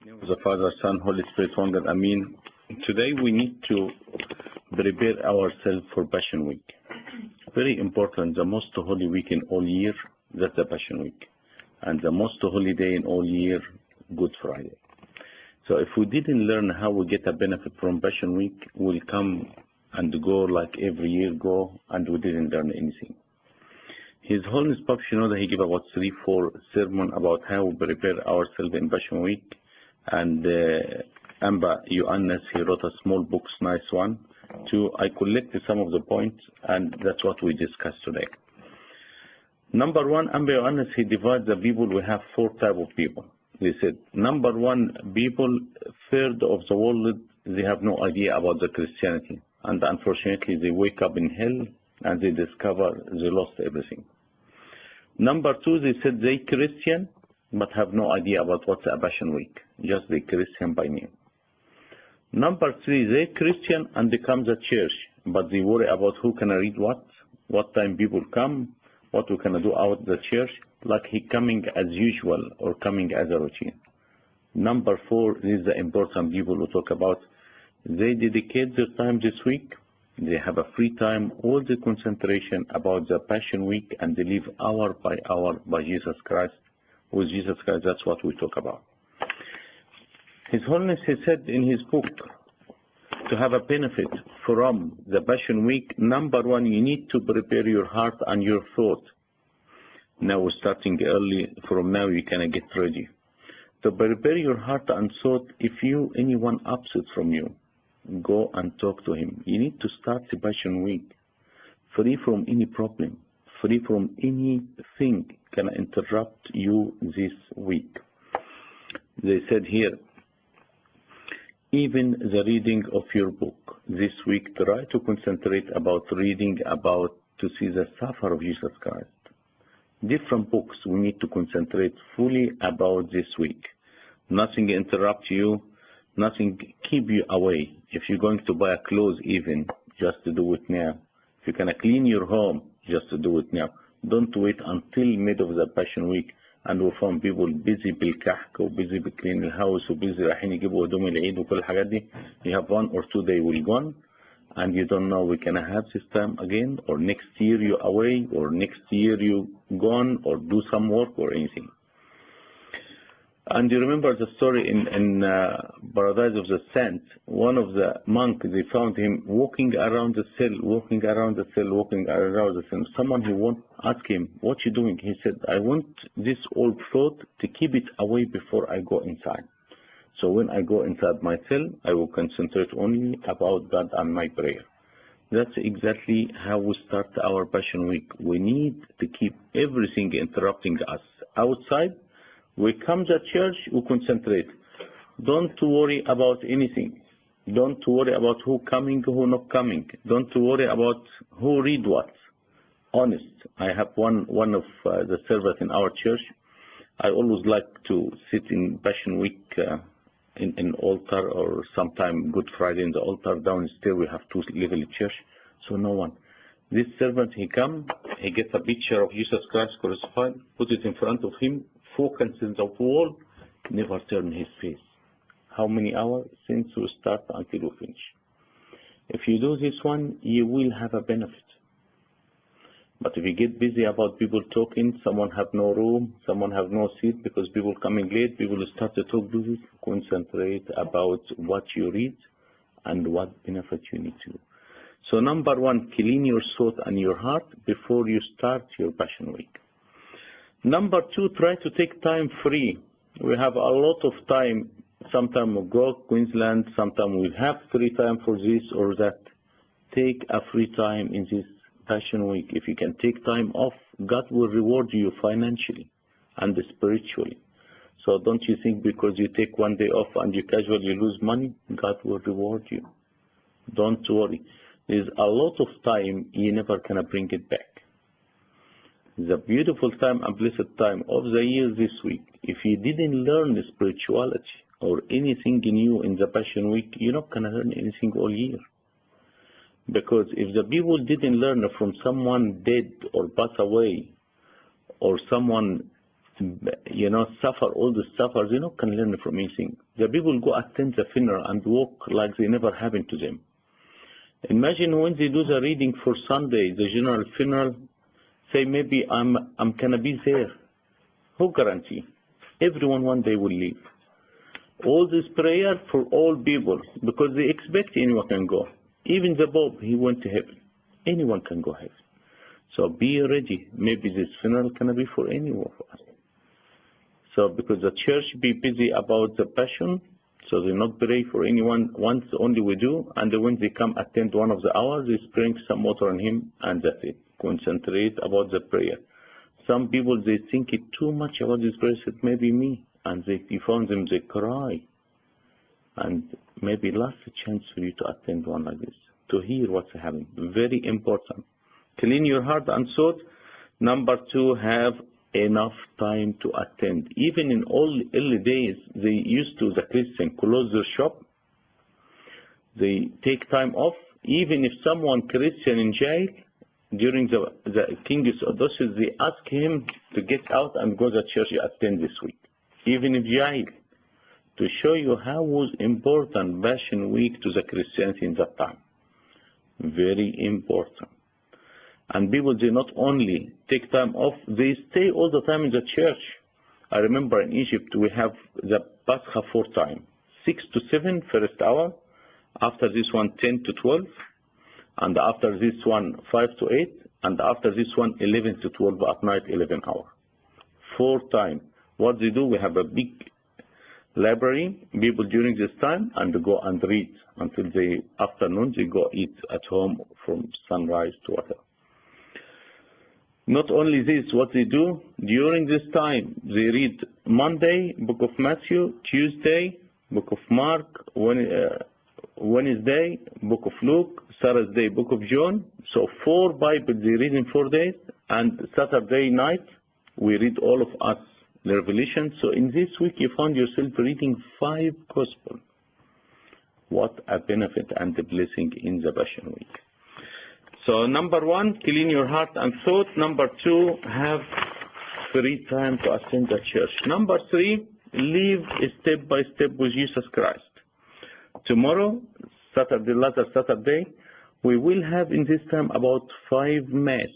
name of the Father, Son, Holy Spirit, one God, Amen. Today we need to prepare ourselves for Passion Week. Very important, the most holy week in all year, that's the Passion Week. And the most holy day in all year, Good Friday. So if we didn't learn how we get a benefit from Passion Week, we'll come and go like every year go, and we didn't learn anything. His Holiness Pope Shenouda, he gave about 3-4 sermons about how we prepare ourselves in Passion Week. And Amba Ioannes, he wrote a small book, nice one. I collected some of the points, and that's what we discussed today. Number one, Amba Ioannes, he divides the people. We have 4 types of people. He said, number one, people, third of the world, they have no idea about the Christianity. And unfortunately, they wake up in hell and they discover they lost everything. Number 2, they said they Christian, but have no idea about what's a Passion Week. Just they Christian by name. Number 3, they Christian and become the church, but they worry about who can read what time people come, what we can do out the church, like he coming as usual or coming as a routine. Number 4, this is the important people we talk about. They dedicate their time this week. They have a free time, all the concentration about the Passion Week, and they live hour by hour by Jesus Christ. With Jesus Christ, that's what we talk about. His Holiness, he said in his book, to have a benefit from the Passion Week, number 1, you need to prepare your heart and your thought. Now we're starting early. From now, you can get ready. To prepare your heart and thought, if anyone upset from you, go and talk to him. You need to start the Passion Week free from any problem, free from anything can interrupt you this week. They said here, even the reading of your book this week, try to concentrate about reading about to see the suffer of Jesus Christ. Different books we need to concentrate fully about this week. Nothing interrupt you, nothing keep you away. If you're going to buy a clothes even, just to do it now. If you can clean your home, just to do it now. Don't wait until mid of the Passion Week and we found people busy بالكحك وبusy بclean الhouse وبusy رايحين يجيبوا هدوم العيد وكل الحاجات دي. You have 1 or 2 days will gone and you don't know we can have this time again, or next year you away, or next year you gone, or do some work or anything. And you remember the story in Paradise of the Saints, one of the monks, they found him walking around the cell, walking around the cell. Someone who won't ask him, what you doing? He said, I want this old thought to keep it away before I go inside. So when I go inside my cell, I will concentrate only about God and my prayer. That's exactly how we start our Passion Week. We need to keep everything interrupting us outside. We come to church, we concentrate. Don't worry about anything. Don't worry about who coming, who not coming. Don't worry about who read what. Honest. I have one of the servers in our church. I always like to sit in Passion Week in altar, or sometime Good Friday in the altar. Downstairs we have 2 level church, so no one. This servant, he come, he gets a picture of Jesus Christ crucified, put it in front of him, focuses in the wall, never turn his face. How many hours since we start until we finish? If you do this one, you will have a benefit. But if you get busy about people talking, someone have no room, someone have no seat because people coming late, people start to talk, do this, concentrate about what you read and what benefit you need to do. So number 1, clean your thought and your heart before you start your Passion Week. Number 2, try to take time free. We have a lot of time. Sometimes we go Queensland, sometimes we have free time for this or that. Take a free time in this Passion Week. If you can take time off, God will reward you financially and spiritually. So don't you think because you take 1 day off and you casually lose money, God will reward you. Don't worry. There's a lot of time you never can bring it back. The beautiful time and blessed time of the year this week. If you didn't learn the spirituality or anything new in the Passion Week, you're not going to learn anything all year. Because if the people didn't learn from someone dead or pass away, or someone suffer all the suffers, can learn from anything. The people go attend the funeral and walk like they never happened to them. Imagine when they do the reading for Sunday, the general funeral, say maybe I'm gonna be there. Who guarantee? Everyone one day will leave. All this prayer for all people, because they expect anyone can go. Even the Pope, he went to heaven. Anyone can go heaven. So be ready. Maybe this funeral can be for anyone of us. So because the church be busy about the passion, so they not pray for anyone once only we do, and when they come attend one of the hours, they sprinkle some water on him, and that's it. Concentrate about the prayer. Some people, they think it too much about this prayer, said maybe me, and you found them, they cry. And maybe last chance for you to attend one like this, to hear what's happening. Very important. Clean your heart and thought. Number 2, have enough time to attend. Even in all early days, they used to, the Christian, close their shop. They take time off. Even if someone Christian in jail, during the King's Theodosius, they ask him to get out and go to church attend this week. Even if jail. To show you how was important Passion Week to the Christians in that time. Very important. And people, they not only take time off, they stay all the time in the church. I remember in Egypt, we have the Pascha 4 time. 6 to 7, first hour. After this one, 10 to 12. And after this one, 5 to 8. And after this one, 11 to 12 at night, 11 hour. 4 time. What they do, we have a big library, people during this time, and they go and read until the afternoon. They go eat at home from sunrise to whatever. Not only this, what they do during this time, they read Monday, Book of Matthew, Tuesday, Book of Mark, Wednesday, Book of Luke, Thursday, Book of John. So 4 Bibles they read in 4 days, and Saturday night we read all of us the Revelation. So in this week you found yourself reading 5 Gospels. What a benefit and a blessing in the Passion Week. So number 1, clean your heart and thought. Number 2, have free time to attend the church. Number 3, live step by step with Jesus Christ. Tomorrow, later Saturday, we will have in this time about 5 Mass.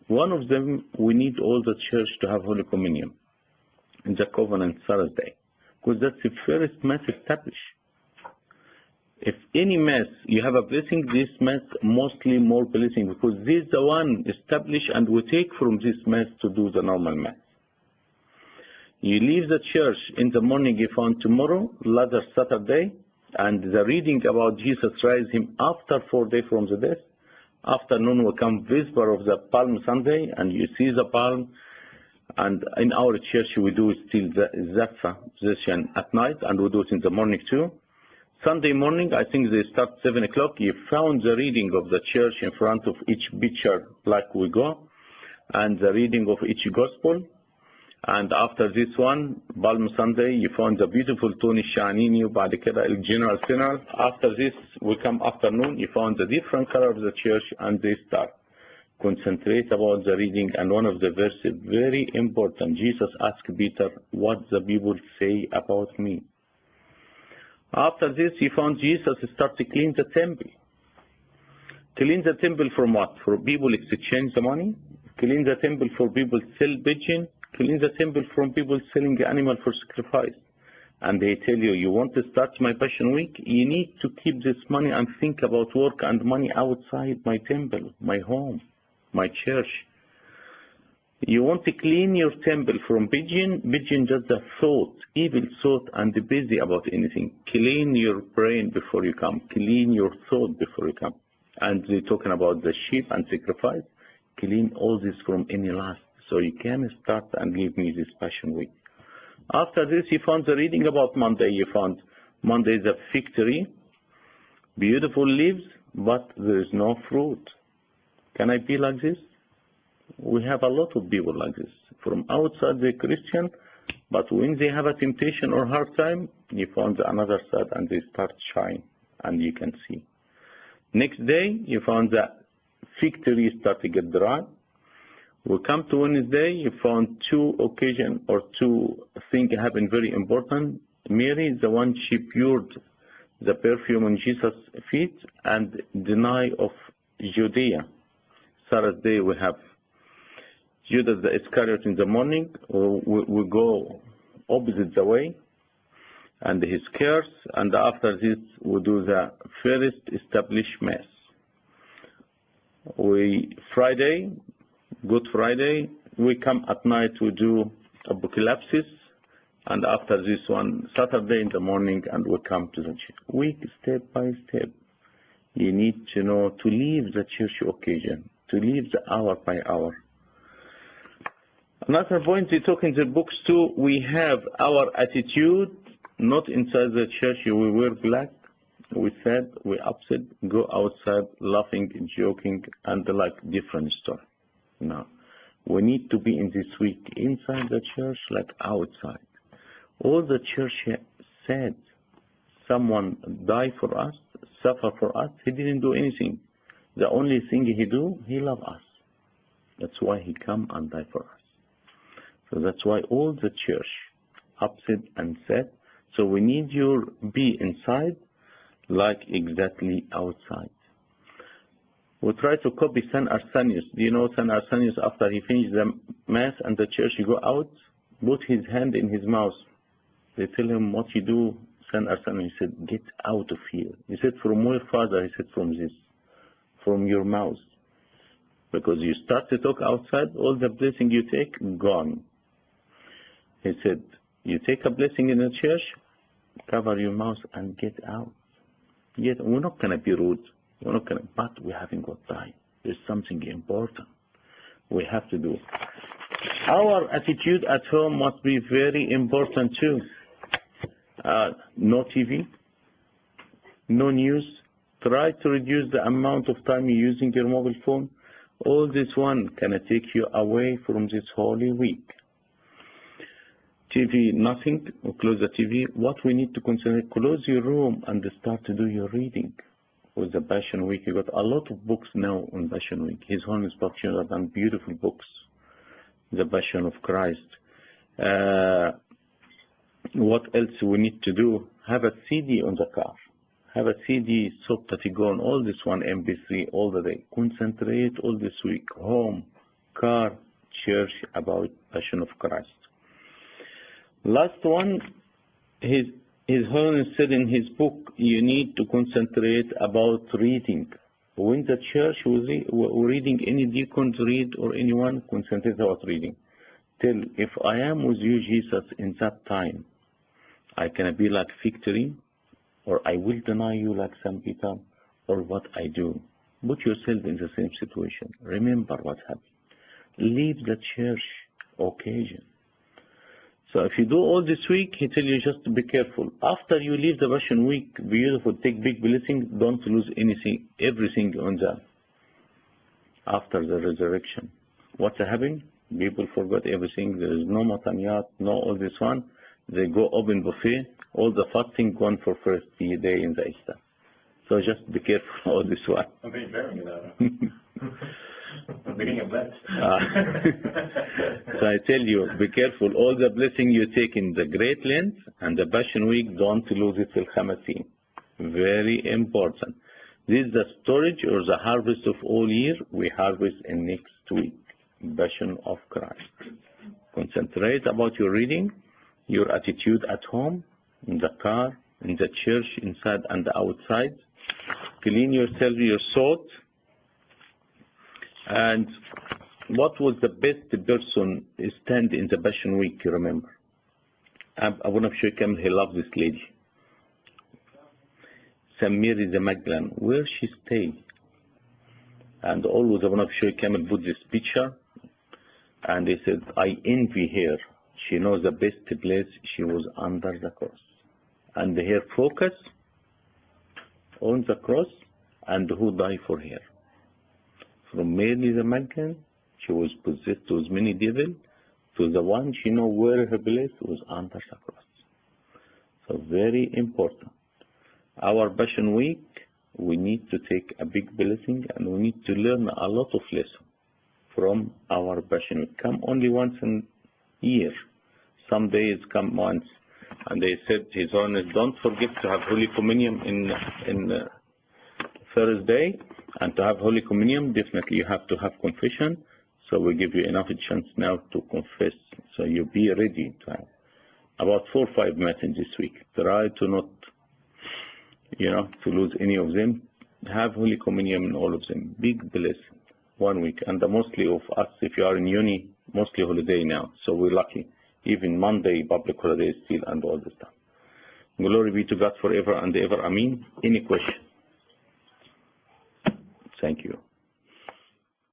One of them, we need all the church to have Holy Communion in the Covenant Thursday, because that's the first Mass established. If any Mass, you have a blessing, this Mass mostly more blessing, because this is the one established and we take from this Mass to do the normal Mass. You leave the church in the morning, you found tomorrow, later Saturday, and the reading about Jesus raised him after 4 days from the death. Afternoon will come Vesper of the Palm Sunday, and you see the palm. And in our church, we do still the Zaffa session at night, and we do it in the morning too. Sunday morning, I think they start 7 o'clock. You found the reading of the church in front of each picture like we go, and the reading of each gospel. And after this one, Palm Sunday, you found the beautiful Tony Shanini, بعد كده General Funeral. After this, we come afternoon, you found the different color of the church, and they start. Concentrate about the reading, and one of the verses, very important. Jesus asked Peter, what the people say about me. After this, he found Jesus start to clean the temple. Clean the temple from what? For people exchange the money. Clean the temple for people sell pigeon. Clean the temple from people selling the animal for sacrifice. And they tell you, you want to start my Passion Week? You need to keep this money and think about work and money outside my temple, my home, my church. You want to clean your temple from pigeon just a thought, evil thought, and busy about anything. Clean your brain before you come. Clean your thought before you come. And they're talking about the sheep and sacrifice. Clean all this from any lust. So you can start and give me this Passion Week. After this, you found the reading about Monday. You found Monday is a fig tree, beautiful leaves, but there is no fruit. Can I be like this? We have a lot of people like this. From outside they're Christian, but when they have a temptation or hard time, you found another side and they start shine, and you can see. Next day, you found that fig tree start to get dry. We come to Wednesday, you found two occasions or two things happen very important. Mary is the one, she poured the perfume on Jesus' feet, and the night of Judea. Thursday we have Judas the Iscariot in the morning. We go opposite the way, and his curse, and after this we do the first established mass. Friday, Good Friday, we come at night, we do Apocalypse, and after this one, Saturday in the morning, and we come to the church. Week, step by step. You need to know to leave the church occasion, to leave the hour by hour. Another point we talk in the books too, we have our attitude, not inside the church, we wear black, we sad, we upset, go outside laughing, joking, and like different story. No, we need to be in this week inside the church like outside. All the church said, someone died for us, suffer for us, he didn't do anything. The only thing he do, he love us. That's why he come and die for us. So that's why all the church upset and said, so we need you be inside like exactly outside. We try to copy St. Arsenius. Do you know St. Arsenius, after he finished the mass and the church, he go out, put his hand in his mouth. They tell him, what you do, St. Arsenius? He said, get out of here. He said, from where, Father? He said, from this, from your mouth. Because you start to talk outside, all the blessing you take, gone. He said, you take a blessing in the church, cover your mouth and get out. Yet we're not going to be rude. We're not going to, but we haven't got time. There's something important we have to do. Our attitude at home must be very important too. No TV, no news. Try to reduce the amount of time you're using your mobile phone. All this one can take you away from this holy week. TV, nothing. We'll close the TV. What we need to consider, close your room and start to do your reading. With the Passion Week, you got a lot of books now on Passion Week. His Holiness Pope Shenouda have done beautiful books. The Passion of Christ. What else we need to do? Have a CD on the car. Have a CD, so that you go on all this one, MP3, all the day. Concentrate all this week, home, car, church, about Passion of Christ. Last one, His Holiness said in his book, you need to concentrate about reading. When the church was reading, any deacons read or anyone, concentrate about reading. Tell, if I am with you, Jesus, in that time, I can be like victory, or I will deny you like St. Peter, or what I do. Put yourself in the same situation. Remember what happened. Leave the church occasion. So if you do all this week, he tell you just to be careful. After you leave the Passion Week, beautiful, take big blessing, don't lose anything, everything on the, after the resurrection. What's happening? People forgot everything. There is no mataniyat, no all this one. They go open buffet, all the fasting gone for first day in the Easter. So just be careful all this one. I'm being very I'm beginning of that. So I tell you, be careful. All the blessing you take in the Great Lent and the Passion Week, don't lose it till Chamasin. Very important. This is the storage or the harvest of all year. We harvest in next week. Passion of Christ. Concentrate about your reading, your attitude at home, in the car, in the church, inside and outside. Clean yourself, your thought. And what was the best person stand in the Passion Week, you remember? I want to show you, he loved this lady. St. Mary the Magdalene, where she stayed. And always I want to show you, put this picture. And he said, I envy her. She knows the best place. She was under the cross. And her focus on the cross and who died for her. From Mary the Magdalene, she was possessed with many devils, to the one she know where her place was under the cross. So very important. Our Passion Week, we need to take a big blessing and we need to learn a lot of lessons. from our Passion Week. Come only once in a year. Some days come once. And they said, His Holiness, don't forget to have Holy Communion in Thursday. And to have Holy Communion, definitely you have to have confession. So we give you enough chance now to confess. So you be ready to have about 4 or 5 messages this week. Try to not, to lose any of them. Have Holy Communion in all of them. Big blessing. 1 week. And the mostly of us, if you are in uni, mostly holiday now. So we're lucky. Even Monday, public holiday still and all this stuff. Glory be to God forever and ever. Amen. Any question? Thank you.